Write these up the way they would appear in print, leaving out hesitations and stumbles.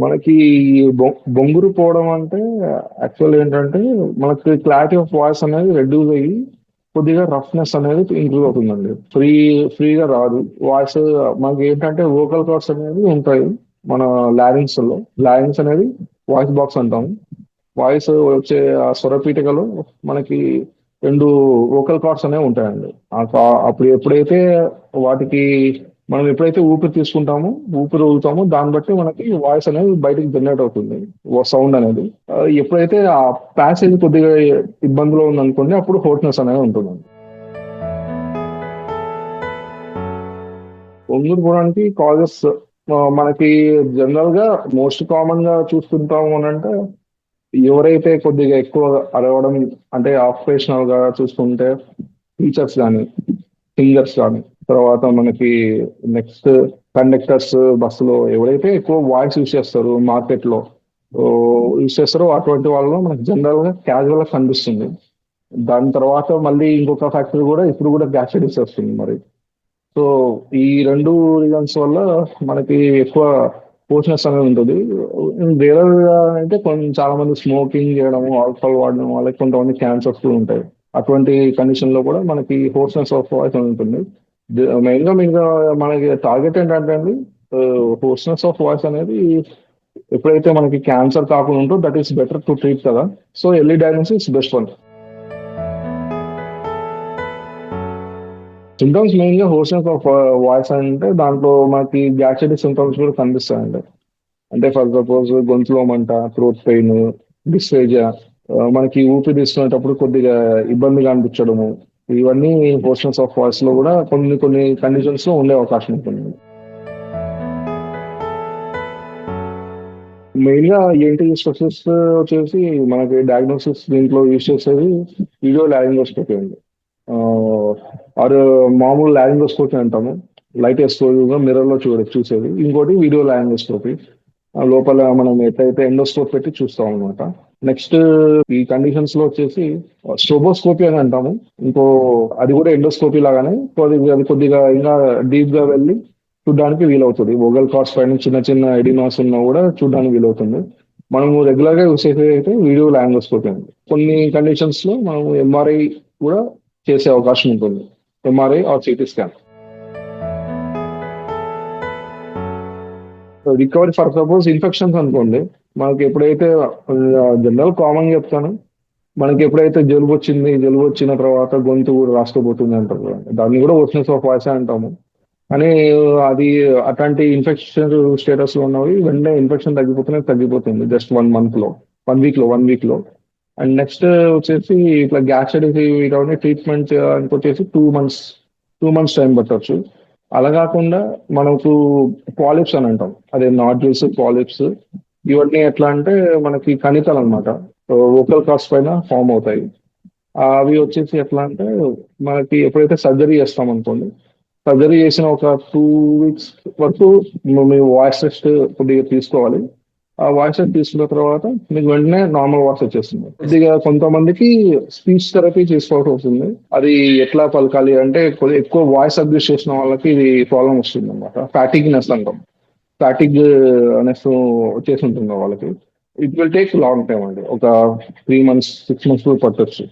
మనకి బొంగురు పోవడం అంటే యాక్చువల్ ఏంటంటే మనకి క్లారిటీ ఆఫ్ వాయిస్ అనేది రెడ్యూస్ అయ్యి కొద్దిగా రఫ్నెస్ అనేది ఇంప్రూవ్ అవుతుందండి. ఫ్రీగా రాదు వాయిస్. మనకి ఏంటంటే వోకల్ కార్డ్స్ అనేవి ఉంటాయి మన లారింగ్స్ లో. లారింగ్స్ అనేది వాయిస్ బాక్స్ అంటాం. వాయిస్ వచ్చే ఆ స్వరపీఠికలో మనకి రెండు వోకల్ కార్డ్స్ అనేవి ఉంటాయండి. అప్పుడు ఎప్పుడైతే వాటికి మనం ఎప్పుడైతే ఊపిరి తీసుకుంటామో, ఊపిరి వదులుతామో దాన్ని బట్టి మనకి వాయిస్ అనేది బయటికి జనరేట్ అవుతుంది. సౌండ్ అనేది ఎప్పుడైతే ఆ ప్యాసేజ్ కొద్దిగా ఇబ్బందిలో ఉందనుకోండి, అప్పుడు హోర్స్నెస్ అనేది ఉంటుందండి. ఒంగోలు పోవడానికి కాజెస్ మనకి జనరల్ గా మోస్ట్ కామన్ గా చూస్తుంటాము అని అంటే, ఎవరైతే కొద్దిగా ఎక్కువ అరవడం అంటే ఆపరేషనల్ గా చూసుకుంటే టీచర్స్ కానీ, సింగర్స్ కానీ, తర్వాత మనకి నెక్స్ట్ కండక్టర్స్ బస్సులో ఎవరైతే ఎక్కువ వాయిస్ యూస్ చేస్తారు మార్కెట్ లో యూస్ చేస్తారో అటువంటి వాళ్ళలో మనకి జనరల్ గా క్యాజువల్ గా కనిపిస్తుంది. దాని తర్వాత మళ్ళీ ఇంకొక ఫ్యాక్టరీ కూడా ఇప్పుడు కూడా గ్యాస్ట్రైటిస్ వస్తుంది మరి. సో ఈ రెండు రీజన్స్ వల్ల మనకి ఎక్కువ పోషనెస్ అనేది ఉంటుంది. వేరే అయితే కొంచెం చాలా మంది స్మోకింగ్ చేయడము, ఆల్కహాల్ వాడడం వాళ్ళకి కొంతమంది క్యాన్సర్స్ కూడా ఉంటాయి. అటువంటి కండిషన్ లో కూడా మనకి హోర్స్నెస్ ఆఫ్ వాయిస్ అని ఉంటుంది. మెయిన్ గా మనకి టార్గెట్ ఏంటంటే అండి, హోర్స్నెస్ ఆఫ్ వాయిస్ అనేది ఎప్పుడైతే మనకి క్యాన్సర్ కాకుండా ఉంటో that is better to treat కదా. So early diagnosis best one. Symptoms main గా హోర్స్నెస్ ఆఫ్ వాయిస్ అంటే దాంట్లో మనకి గ్యాస్ట్రైటిస్ సిమ్టమ్స్ కూడా కనిపిస్తాయండి. అంటే ఫర్ సపోజ్ గొంతులో మంట, థ్రోట్ పెయిన్, డిస్ఫేజియా, మనకి ఊపిరి తీసుకునేటప్పుడు కొద్దిగా ఇబ్బందిగా అనిపించడము, ఇవన్నీ హోర్స్నెస్ ఆఫ్ వాయిస్ లో కూడా కొన్ని కొన్ని కండిషన్స్ లో ఉండే అవకాశం ఉంటుంది. మెయిన్ గా ఏంటి స్పెషలిస్ట్ వచ్చేసి మనకి డయాగ్నోసిస్ దీంట్లో యూజ్ చేసేది వీడియో లారింగోస్కోపీ అండి. ఆరు మామూలు లారింగోస్కోపీ అంటాము, లైట్ ఎక్స్పోజర్ మిర్రర్ లో చూసేది. ఇంకోటి వీడియో లారింగోస్కోపీ, లోపల మనం ఎట్లయితే ఎండోస్కోప్ పెట్టి చూస్తాం అనమాట. నెక్స్ట్ ఈ కండిషన్స్ లో వచ్చేసి స్ట్రోబోస్కోపీ అని అంటాము. ఇంకో అది కూడా ఎండోస్కోపీ లాగానే కొద్దిగా ఇంకా డీప్ గా వెళ్ళి చూడడానికి వీలవుతుంది. వోగల్ కార్డ్స్ పైన చిన్న చిన్న ఎడిమాస్ ఉన్నా కూడా చూడడానికి వీలవుతుంది. మనము రెగ్యులర్ గా యూస్ చేసేది అయితే వీడియో లారింగోస్కోపీ అండి. కొన్ని కండిషన్స్ లో మనం ఎంఆర్ఐ కూడా చేసే అవకాశం ఉంటుంది, MRI or CT scan. Recovery for suppose infections అనుకోండి, మనకి ఎప్పుడైతే జనరల్ కామన్ చెప్తాను, మనకి ఎప్పుడైతే జలుబు వచ్చిన తర్వాత గొంతు కూడా రాసుకోబోతుంది అంటారు కదా, దాన్ని కూడా ఓషనెస్ ఆఫ్ వాయిస్ అంటాము. కానీ అది అట్లాంటి ఇన్ఫెక్షన్ స్టేటస్ లో ఉన్నవి వెంటనే ఇన్ఫెక్షన్ తగ్గిపోతుంది జస్ట్ 1 month లో, 1 week లో. అండ్ నెక్స్ట్ వచ్చేసి ఇట్లా గ్యాస్ట్రైటిస్ ఇవన్నీ ట్రీట్మెంట్ చేయడానికి వచ్చేసి 2 months టైం పట్టొచ్చు. అలా కాకుండా మనకు పాలిప్స్ అని అంటాం, అదే నాడ్యూల్స్, పాలిప్స్, ఇవన్నీ ఎట్లా అంటే మనకి కణితలు అనమాట, వోకల్ కార్డ్స్ పైన ఫామ్ అవుతాయి. అవి వచ్చేసి ఎట్లా అంటే మనకి ఎప్పుడైతే సర్జరీ చేస్తాం అనుకోండి, సర్జరీ చేసిన ఒక 2 weeks వరకు మీ వాయిస్ టెస్ట్ కొద్దిగా తీసుకోవాలి. ఆ వాయిస్ టెస్ట్ తీసుకున్న తర్వాత మీకు వెంటనే నార్మల్ వాయిస్ వచ్చేస్తుంది. కొద్దిగా కొంతమందికి స్పీచ్ థెరపీ చేసుకోవాల్సి వస్తుంది. అది ఎట్లా పలకాలి అంటే కొద్దిగా ఎక్కువ వాయిస్ అబ్యూస్ చేసిన వాళ్ళకి ఇది ప్రాబ్లం వస్తుంది అనమాట. ఫ్యాటిగ్నెస్ అంటాం, ఫ్యాటిగ్ అనేసి వచ్చేసి ఉంటుంది వాళ్ళకి. It will take long time అండి, ఒక 3 months 6 months కూడా పట్టొచ్చు.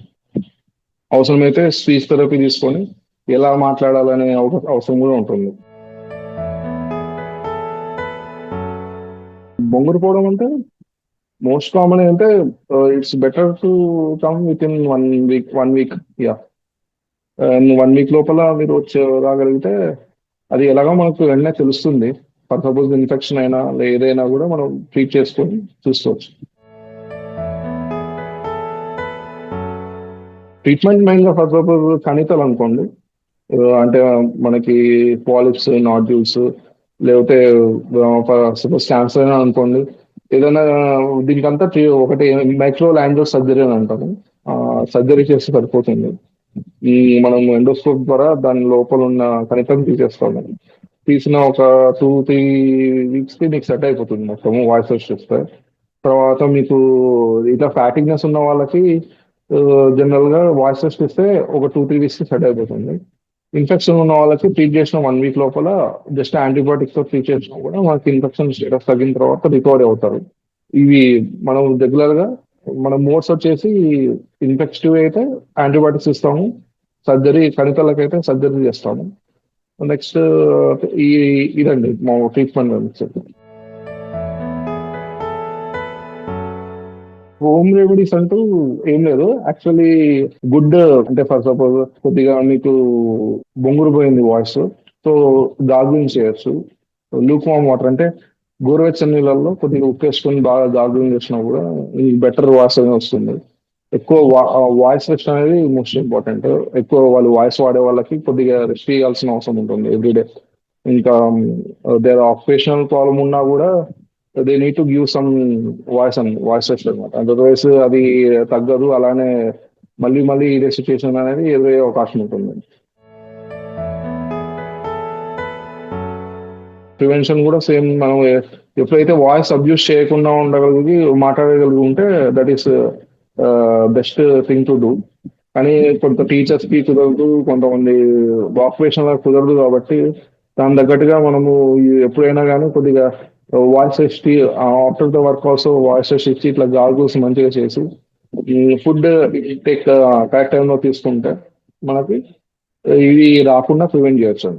అవసరమైతే స్పీచ్ థెరపీ తీసుకొని ఎలా మాట్లాడాలనే అవసరం కూడా ఉంటుంది. బొంగురు పోవడం అంటే మోస్ట్ కామన్ అంటే it's better to come with in 1 week, 1 week. Yeah, 1 week లోపల మీరు వచ్చి రాగలిగితే అది ఎలాగో మనకు వెంటనే తెలుస్తుంది. ఫర్ సపోజ్ ఇన్ఫెక్షన్ అయినా ఏదైనా కూడా మనం ట్రీట్ చేసుకొని చూసుకోవచ్చు. ట్రీట్మెంట్ మెయిన్ గా ఫర్ సపోజ్ కణితలు అనుకోండి, అంటే మనకి పాలిప్స్, నాడ్యూల్స్, లేకపోతే సపోజ్ క్యాన్సర్ అయినా అనుకోండి, ఏదైనా దీనికంతా ఒకటి మైక్రో లాంగ్వేజ్ సర్జరీ అని అంటాము. సర్జరీ చేస్తే సరిపోతుంది. ఈ మనం ఎండోస్కోప్ ద్వారా దాని లోపల ఉన్న కణితం తీసేస్తాము. తీసిన ఒక 2-3 weeks కి మీకు సెట్ అయిపోతుంది మొత్తం వాయిస్ వచ్చేస్తే. తర్వాత మీకు ఇట్లా ఫ్యాటిగ్నెస్ ఉన్న వాళ్ళకి జనరల్ గా వాయిస్ టెస్ట్ ఇస్తే ఒక 2-3 weeks కి సెట్ అయిపోతుంది. ఇన్ఫెక్షన్ ఉన్న వాళ్ళకి ట్రీట్ చేసిన 1 వీక్ లోపల జస్ట్ యాంటీబయాటిక్స్ తో ట్రీట్ చేసినా కూడా మనకి ఇన్ఫెక్షన్ స్టేటస్ తగ్గిన తర్వాత రికవరీ అవుతారు. ఇవి మనం రెగ్యులర్ గా మన మోడ్స్ వచ్చేసి ఇన్ఫెక్టివ్ అయితే యాంటీబయాటిక్స్ ఇస్తాము. కణితులకైతే సర్జరీ చేస్తాము. నెక్స్ట్ ఈ ఇదండి మా ట్రీట్మెంట్. హోమ్ రెమెడీస్ అంటూ ఏం లేదు. యాక్చువల్లీ గుడ్ అంటే ఫర్ సపోజ్ కొద్దిగా మీకు బొంగురు పోయింది వాయిస్, సో గార్గ్లింగ్ చేయొచ్చు. లూక్ వామ్ వాటర్ అంటే గోరువెచ్చని నీళ్ళల్లో కొద్దిగా ఉప్పేసుకొని బాగా గార్గ్లింగ్ చేసినా కూడా ఈ బెటర్ వాయిస్ అనేది వస్తుంది. ఎక్కువ వాయిస్ రెస్ట్ అనేది మోస్ట్ ఇంపార్టెంట్. ఎక్కువ వాళ్ళు వాయిస్ వాడే వాళ్ళకి కొద్దిగా రెస్ట్ ఇవ్వాల్సిన అవసరం ఉంటుంది ఎవ్రీడే. ఇంకా దేర్ ఆక్యుపేషనల్ ప్రాబ్లం ఉన్నా కూడా they need to give some voice rest అనమాట. అదర్వైజ్ అది తగ్గదు, అలానే మళ్ళీ మళ్ళీ ఇదే సిచ్యుయేషన్ అనేది ఎదురయ్యే అవకాశం ఉంటుంది. ప్రివెన్షన్ కూడా సేమ్, మనం ఎప్పుడైతే వాయిస్ అబ్యూస్ చేయకుండా ఉండగలిగి మాట్లాడగలిగి ఉంటే that is best thing to do. కానీ కొంత టీచర్స్ కి కుదరదు, కొంతమంది ఆక్యుపేషన్ కుదరదు, కాబట్టి దాని తగ్గట్టుగా మనము ఎప్పుడైనా కానీ కొద్దిగా voice rest after the work also voice rest ఇచ్చి ఇట్లా గార్గుల్స్ మంచిగా చేసి ఫుడ్ టేక్ కరెక్ట్ టైంలో తీసుకుంటే మనకి ఇవి రాకుండా ప్రివెంట్ చేయొచ్చు.